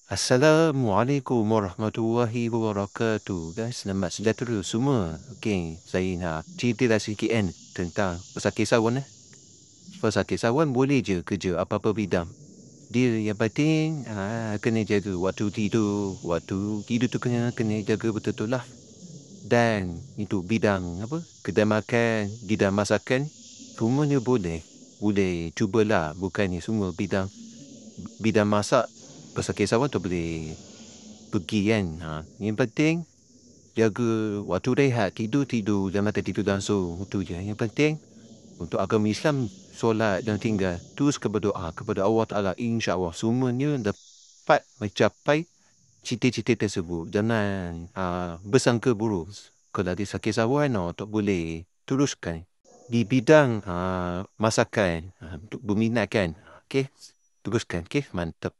Assalamualaikum warahmatullahi wabarakatuh. Guys, selamat sejahtera semua. Okey, saya nak cerita sikit kan tentang pesakit sawan. Pesakit sawan boleh je kerja apa-apa bidang. Dia yang penting kena jaga waktu tidur. Waktu tidur tu kena jaga betul-betul lah. Dan itu bidang apa? Kedai makan, bidang masakan, semuanya boleh. Boleh cubalah. Bukannya semua bidang masak pesakit sawan tu boleh pergi kan. Yang penting jaga waktu rehat, tidur jangan tidur langsung. Itu je. Yang penting untuk agama Islam, solat dan tinggal terus berdoa kepada Allah Ta'ala. InsyaAllah semuanya dapat mencapai cita-cita tersebut. Jangan bersangka buruk. Kalau ada sakit sawan, tak boleh teruskan di bidang masakan. Untuk berminat kan. Okey, teruskan. Okey, mantap.